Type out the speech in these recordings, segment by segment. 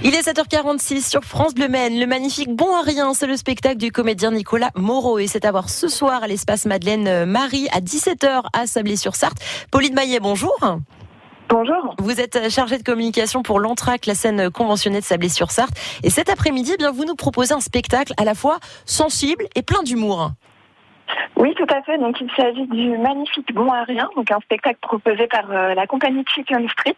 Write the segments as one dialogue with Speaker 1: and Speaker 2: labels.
Speaker 1: Il est 7h46 sur France Bleu Maine. Le magnifique Bon à rien, c'est le spectacle du comédien Nicolas Moreau et c'est à voir ce soir à l'espace Madeleine Marie à 17h à Sablé-sur-Sarthe. Pauline Maillet, bonjour.
Speaker 2: Bonjour.
Speaker 1: Vous êtes chargée de communication pour l'Entracte, la scène conventionnée de Sablé-sur-Sarthe. Et cet après-midi, eh bien, vous nous proposez un spectacle à la fois sensible et plein d'humour.
Speaker 2: Oui, tout à fait. Donc, il s'agit du magnifique Bon à rien, donc un spectacle proposé par la compagnie Chicken Street,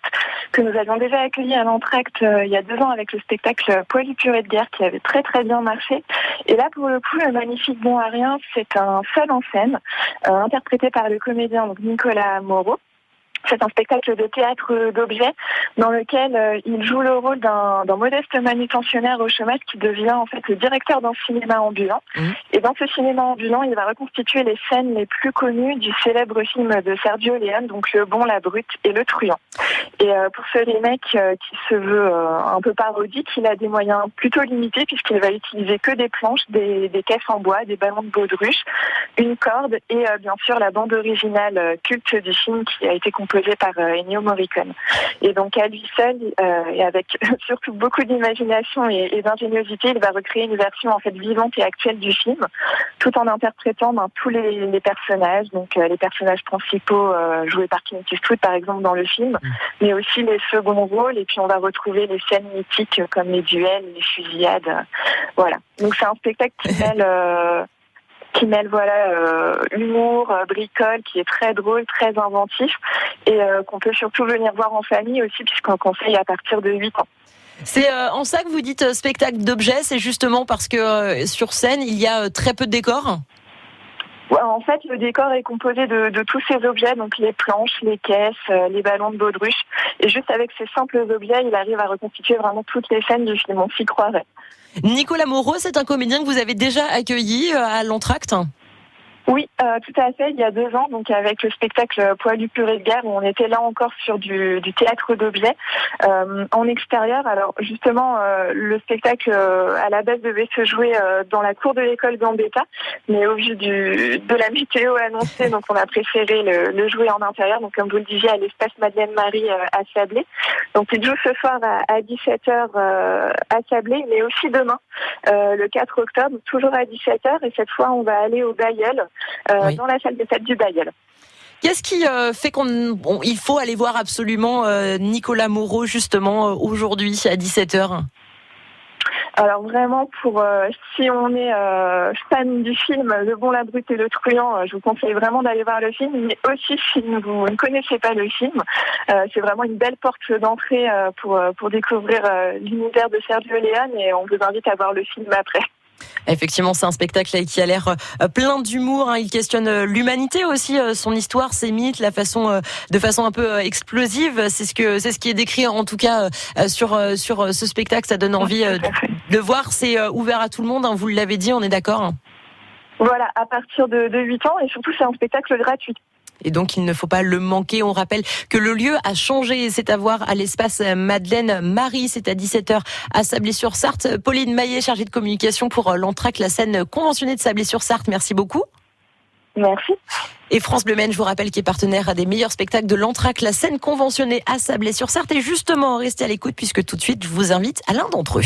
Speaker 2: que nous avions déjà accueilli à l'Entracte il y a 2 ans avec le spectacle Poilu purée de guerre qui avait très très bien marché. Et là, pour le coup, le magnifique Bon à rien, c'est un seul en scène, interprété par le comédien donc Nicolas Moreau. C'est un spectacle de théâtre d'objets dans lequel il joue le rôle d'un modeste manutentionnaire au chômage qui devient en fait le directeur d'un cinéma ambulant. Et dans ce cinéma ambulant, il va reconstituer les scènes les plus connues du célèbre film de Sergio Leone, donc Le Bon, la Brute et le Truand. Et pour ce remake qui se veut un peu parodique, il a des moyens plutôt limités puisqu'il va utiliser que des planches, des caisses en bois, des ballons de baudruche, une corde et bien sûr la bande originale culte du film qui a été composée par Ennio Morricone. Et donc à lui seul, et avec surtout beaucoup d'imagination et d'ingéniosité, il va recréer une version en fait vivante et actuelle du film, tout en interprétant tous les personnages, donc les personnages principaux joués par Clint Eastwood par exemple dans le film, mais aussi les seconds rôles. Et puis on va retrouver les scènes mythiques comme les duels, les fusillades, voilà. Donc c'est un spectacle qui mêle humour, bricole, qui est très drôle, très inventif et qu'on peut surtout venir voir en famille aussi puisqu'on conseille à partir de 8 ans.
Speaker 1: C'est en ça que vous dites spectacle d'objets, c'est justement parce que sur scène, il y a très peu de décors ?
Speaker 2: Ouais, en fait, le décor est composé de tous ces objets, donc les planches, les caisses, les ballons de baudruche. Et juste avec ces simples objets, il arrive à reconstituer vraiment toutes les scènes du film, on s'y croirait.
Speaker 1: Nicolas Moreau, c'est un comédien que vous avez déjà accueilli à l'Entracte ?
Speaker 2: Oui, tout à fait, il y a 2 ans, donc avec le spectacle Poilu purée de guerre, où on était là encore sur du théâtre d'objets, en extérieur. Alors justement, le spectacle à la base devait se jouer dans la cour de l'école Gambetta, mais au vu de la météo annoncée, donc on a préféré le jouer en intérieur, donc comme vous le disiez, à l'espace Madeleine Marie à Sablé. Donc il joue ce soir à 17h à Sablé, mais aussi demain, le 4 octobre, toujours à 17h, et cette fois on va aller au Bailleul.
Speaker 1: Oui.
Speaker 2: Dans la salle de fête du Bailleul.
Speaker 1: Qu'est-ce qui fait il faut aller voir absolument Nicolas Moreau justement aujourd'hui à 17h ?
Speaker 2: Alors vraiment, si on est fan du film Le Bon, la Brute et le Truand, je vous conseille vraiment d'aller voir le film, mais aussi si vous ne connaissez pas le film, c'est vraiment une belle porte d'entrée pour découvrir l'univers de Sergio Leone et on vous invite à voir le film après.
Speaker 1: Effectivement, c'est un spectacle qui a l'air plein d'humour. Il questionne l'humanité aussi, son histoire, ses mythes, de façon un peu explosive. C'est ce qui est décrit en tout cas sur ce spectacle. Ça donne envie de voir. C'est ouvert à tout le monde. Vous l'avez dit, on est d'accord ?
Speaker 2: Voilà, à partir de 8 ans et surtout c'est un spectacle gratuit.
Speaker 1: Et donc, il ne faut pas le manquer. On rappelle que le lieu a changé. C'est à voir à l'espace Madeleine Marie. C'est à 17h à Sablé-sur-Sarthe. Pauline Maillet, chargée de communication pour l'Entracte, la scène conventionnée de Sablé-sur-Sarthe. Merci beaucoup.
Speaker 2: Merci.
Speaker 1: Et France Bleu Maine, je vous rappelle, qui est partenaire des meilleurs spectacles de l'Entracte, la scène conventionnée à Sablé-sur-Sarthe. Et justement, restez à l'écoute puisque tout de suite, je vous invite à l'un d'entre eux.